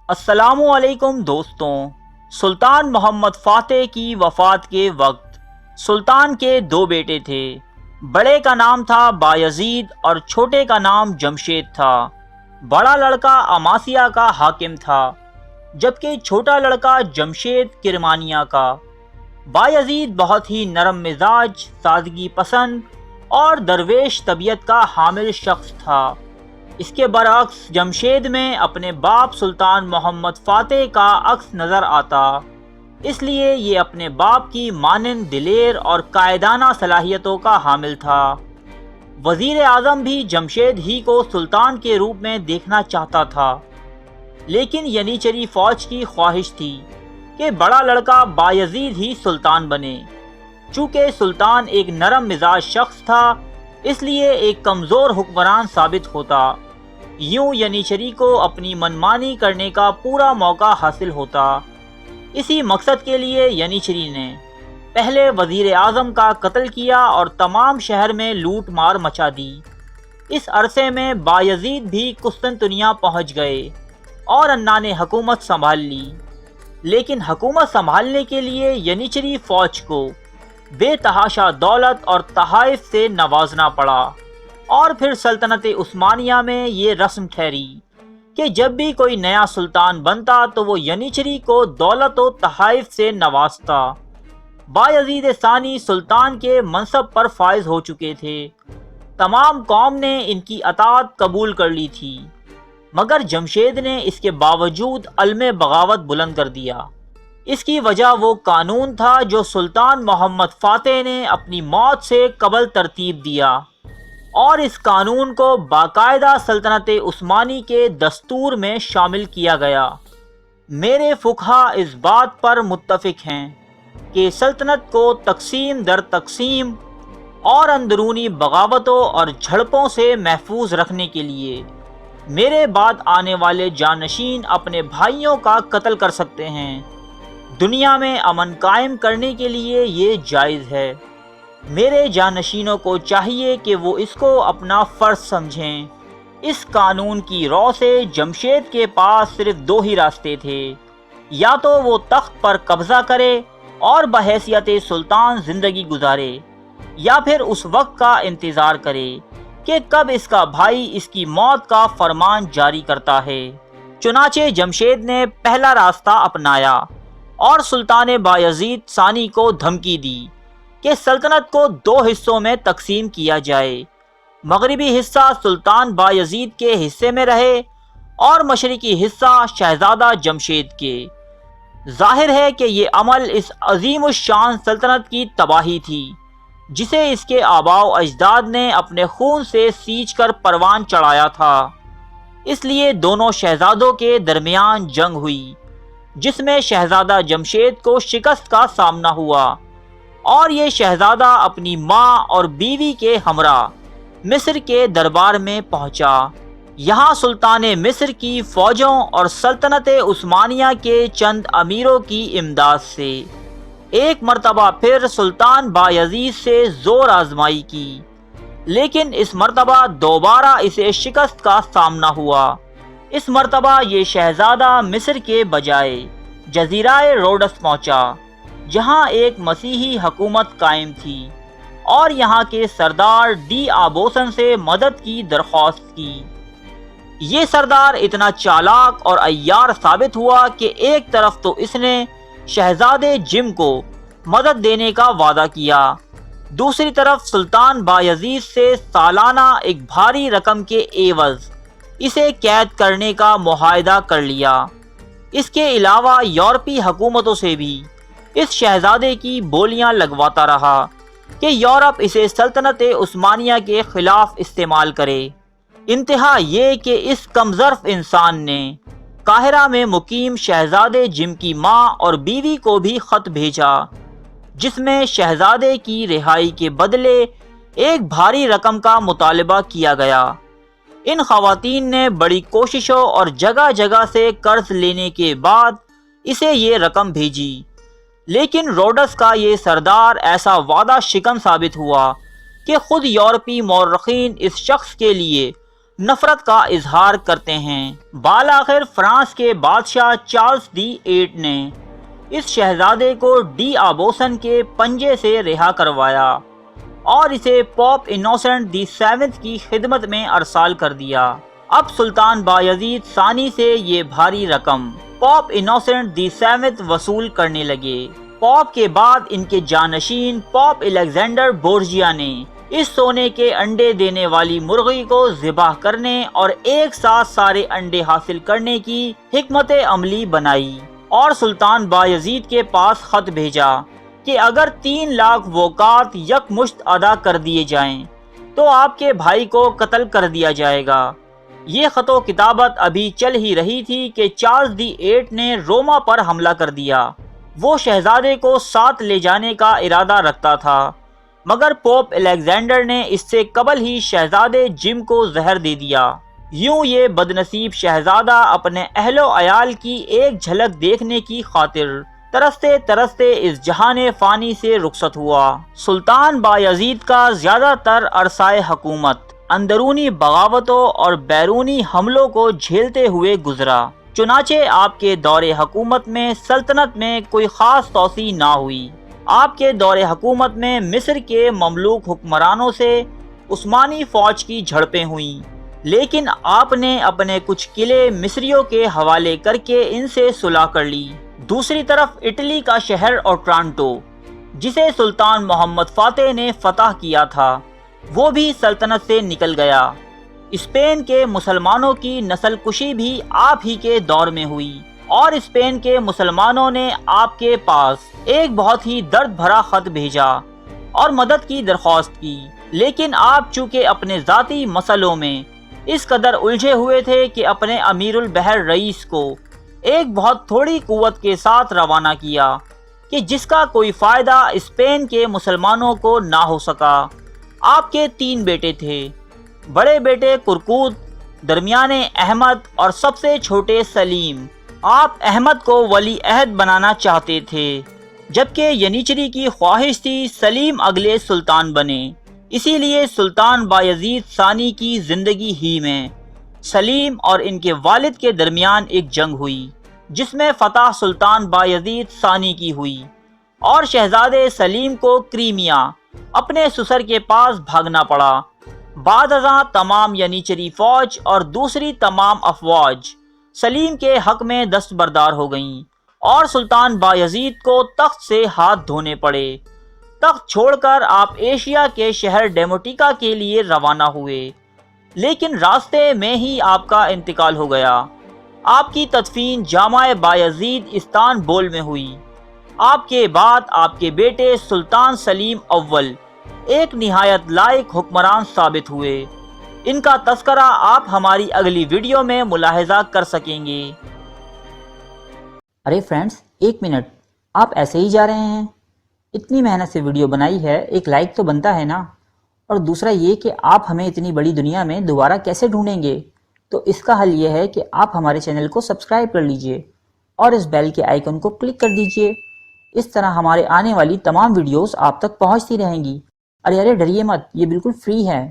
السلام علیکم دوستوں۔ سلطان محمد فاتح کی وفات کے وقت سلطان کے دو بیٹے تھے۔ بڑے کا نام تھا بایزید اور چھوٹے کا نام جمشید تھا۔ بڑا لڑکا اماسیہ کا حاکم تھا جبکہ چھوٹا لڑکا جمشید کرمانیہ کا۔ بایزید بہت ہی نرم مزاج، سادگی پسند اور درویش طبیعت کا حامل شخص تھا۔ اس کے برعکس جمشید میں اپنے باپ سلطان محمد فاتح کا عکس نظر آتا، اس لیے یہ اپنے باپ کی مانند دلیر اور قائدانہ صلاحیتوں کا حامل تھا۔ وزیر اعظم بھی جمشید ہی کو سلطان کے روپ میں دیکھنا چاہتا تھا، لیکن ینیچری فوج کی خواہش تھی کہ بڑا لڑکا بایزید ہی سلطان بنے۔ چونکہ سلطان ایک نرم مزاج شخص تھا، اس لیے ایک کمزور حکمران ثابت ہوتا۔ یوں ینیچری کو اپنی منمانی کرنے کا پورا موقع حاصل ہوتا۔ اسی مقصد کے لیے ینیچری نے پہلے وزیر اعظم کا قتل کیا اور تمام شہر میں لوٹ مار مچا دی۔ اس عرصے میں بایزید بھی قسطنطنیہ پہنچ گئے اور انا نے حکومت سنبھال لی، لیکن حکومت سنبھالنے کے لیے ینیچری فوج کو بے تحاشا دولت اور تحائف سے نوازنا پڑا، اور پھر سلطنت عثمانیہ میں یہ رسم ٹھہری کہ جب بھی کوئی نیا سلطان بنتا تو وہ ینیچری کو دولت و تحائف سے نوازتا۔ بایزید ثانی سلطان کے منصب پر فائز ہو چکے تھے، تمام قوم نے ان کی اطاعت قبول کر لی تھی، مگر جمشید نے اس کے باوجود علم بغاوت بلند کر دیا۔ اس کی وجہ وہ قانون تھا جو سلطان محمد فاتح نے اپنی موت سے قبل ترتیب دیا، اور اس قانون کو باقاعدہ سلطنت عثمانی کے دستور میں شامل کیا گیا۔ میرے فقہا اس بات پر متفق ہیں کہ سلطنت کو تقسیم در تقسیم اور اندرونی بغاوتوں اور جھڑپوں سے محفوظ رکھنے کے لیے میرے بعد آنے والے جانشین اپنے بھائیوں کا قتل کر سکتے ہیں۔ دنیا میں امن قائم کرنے کے لیے یہ جائز ہے۔ میرے جانشینوں کو چاہیے کہ وہ اس کو اپنا فرض سمجھیں۔ اس قانون کی رو سے جمشید کے پاس صرف دو ہی راستے تھے، یا تو وہ تخت پر قبضہ کرے اور بحیثیت سلطان زندگی گزارے، یا پھر اس وقت کا انتظار کرے کہ کب اس کا بھائی اس کی موت کا فرمان جاری کرتا ہے۔ چنانچہ جمشید نے پہلا راستہ اپنایا اور سلطان بایزید ثانی کو دھمکی دی کہ سلطنت کو دو حصوں میں تقسیم کیا جائے، مغربی حصہ سلطان بایزید کے حصے میں رہے اور مشرقی حصہ شہزادہ جمشید کے۔ ظاہر ہے کہ یہ عمل اس عظیم الشان سلطنت کی تباہی تھی جسے اس کے آباء و اجداد نے اپنے خون سے سینچ کر پروان چڑھایا تھا۔ اس لیے دونوں شہزادوں کے درمیان جنگ ہوئی، جس میں شہزادہ جمشید کو شکست کا سامنا ہوا، اور یہ شہزادہ اپنی ماں اور بیوی کے ہمراہ مصر کے دربار میں پہنچا۔ یہاں سلطان مصر کی فوجوں اور سلطنت عثمانیہ کے چند امیروں کی امداد سے ایک مرتبہ پھر سلطان بایزید سے زور آزمائی کی، لیکن اس مرتبہ دوبارہ اسے شکست کا سامنا ہوا۔ اس مرتبہ یہ شہزادہ مصر کے بجائے جزیرہ روڈس پہنچا، جہاں ایک مسیحی حکومت قائم تھی، اور یہاں کے سردار ڈی آبوسن سے مدد کی درخواست کی۔ یہ سردار اتنا چالاک اور عیار ثابت ہوا کہ ایک طرف تو اس نے شہزادے جم کو مدد دینے کا وعدہ کیا، دوسری طرف سلطان بایزید سے سالانہ ایک بھاری رقم کے عوض اسے قید کرنے کا معاہدہ کر لیا۔ اس کے علاوہ یورپی حکومتوں سے بھی اس شہزادے کی بولیاں لگواتا رہا کہ یورپ اسے سلطنت عثمانیہ کے خلاف استعمال کرے۔ انتہا یہ کہ اس کمظرف انسان نے قاہرہ میں مقیم شہزادے جم کی ماں اور بیوی کو بھی خط بھیجا، جس میں شہزادے کی رہائی کے بدلے ایک بھاری رقم کا مطالبہ کیا گیا۔ ان خواتین نے بڑی کوششوں اور جگہ جگہ سے قرض لینے کے بعد اسے یہ رقم بھیجی، لیکن روڈس کا یہ سردار ایسا وعدہ شکن ثابت ہوا کہ خود یورپی مورخین اس شخص کے لیے نفرت کا اظہار کرتے ہیں۔ بالآخر فرانس کے بادشاہ چارلس دی 8 نے اس شہزادے کو ڈی آبوسن کے پنجے سے رہا کروایا اور اسے پوپ انوسنٹ دی 7 کی خدمت میں ارسال کر دیا۔ اب سلطان بایزید ثانی سے یہ بھاری رقم پوپ انوسنٹ دی 7 وصول کرنے لگے۔ پوپ کے بعد ان کے جانشین پوپ الیگزینڈر بورجیا نے اس سونے کے انڈے دینے والی مرغی کو ذبح کرنے اور ایک ساتھ سارے انڈے حاصل کرنے کی حکمت عملی بنائی اور سلطان بایزید کے پاس خط بھیجا کہ اگر 3 لاکھ وقات یکمشت ادا کر دیے جائیں تو آپ کے بھائی کو قتل کر دیا جائے گا۔ یہ خط و کتابت ابھی چل ہی رہی تھی کہ چارلس دی 8 نے روما پر حملہ کر دیا۔ وہ شہزادے کو ساتھ لے جانے کا ارادہ رکھتا تھا، مگر پوپ الیگزینڈر نے اس سے قبل ہی شہزادے جم کو زہر دے دیا۔ یوں یہ بدنصیب شہزادہ اپنے اہل و عیال کی ایک جھلک دیکھنے کی خاطر ترستے ترستے اس جہان فانی سے رخصت ہوا۔ سلطان بایزید کا زیادہ تر عرصہ حکومت اندرونی بغاوتوں اور بیرونی حملوں کو جھیلتے ہوئے گزرا۔ چنانچہ آپ کے دور حکومت میں سلطنت میں کوئی خاص توسیع نہ ہوئی۔ آپ کے دور حکومت میں مصر کے مملوک حکمرانوں سے عثمانی فوج کی جھڑپیں ہوئیں، لیکن آپ نے اپنے کچھ قلعے مصریوں کے حوالے کر کے ان سے صلح کر لی۔ دوسری طرف اٹلی کا شہر اوٹرانٹو، جسے سلطان محمد فاتح نے فتح کیا تھا، وہ بھی سلطنت سے نکل گیا۔ اسپین کے مسلمانوں کی نسل کشی بھی آپ ہی کے دور میں ہوئی اور اسپین کے مسلمانوں نے آپ کے پاس ایک بہت ہی درد بھرا خط بھیجا اور مدد کی درخواست کی، لیکن آپ چونکہ اپنے ذاتی مسئلوں میں اس قدر الجھے ہوئے تھے کہ اپنے امیر البحر رئیس کو ایک بہت تھوڑی قوت کے ساتھ روانہ کیا کہ جس کا کوئی فائدہ اسپین کے مسلمانوں کو نہ ہو سکا۔ آپ کے 3 بیٹے تھے، بڑے بیٹے کرکوت، درمیانے احمد اور سب سے چھوٹے سلیم۔ آپ احمد کو ولی عہد بنانا چاہتے تھے، جبکہ ینیچری کی خواہش تھی سلیم اگلے سلطان بنے۔ اسی لیے سلطان بایزید ثانی کی زندگی ہی میں سلیم اور ان کے والد کے درمیان ایک جنگ ہوئی، جس میں فتح سلطان بایزید ثانی کی ہوئی اور شہزادے سلیم کو کریمیا اپنے سسر کے پاس بھاگنا پڑا۔ بعد ازاں تمام ینیچری فوج اور دوسری تمام افواج سلیم کے حق میں دستبردار ہو گئیں اور سلطان بایزید کو تخت سے ہاتھ دھونے پڑے۔ تخت چھوڑ کر آپ ایشیا کے شہر ڈیموٹیکا کے لیے روانہ ہوئے، لیکن راستے میں ہی آپ کا انتقال ہو گیا۔ آپ کی تدفین جامع بایزید استانبول میں ہوئی۔ آپ کے بعد آپ کے بیٹے سلطان سلیم اول ایک نہایت لائق حکمران ثابت ہوئے۔ ان کا تذکرہ آپ ہماری اگلی ویڈیو میں ملاحظہ کر سکیں گے۔ ارے فرینڈز، 1 منٹ، آپ ایسے ہی جا رہے ہیں؟ اتنی محنت سے ویڈیو بنائی ہے، ایک لائک تو بنتا ہے نا؟ اور دوسرا یہ کہ آپ ہمیں اتنی بڑی دنیا میں دوبارہ کیسے ڈھونڈیں گے؟ تو اس کا حل یہ ہے کہ آپ ہمارے چینل کو سبسکرائب کر لیجئے اور اس بیل کے آئیکن کو کلک کر دیجئے۔ اس طرح ہمارے آنے والی تمام ویڈیوز آپ تک پہنچتی رہیں گی۔ ارے ڈریے مت، یہ بالکل فری ہے۔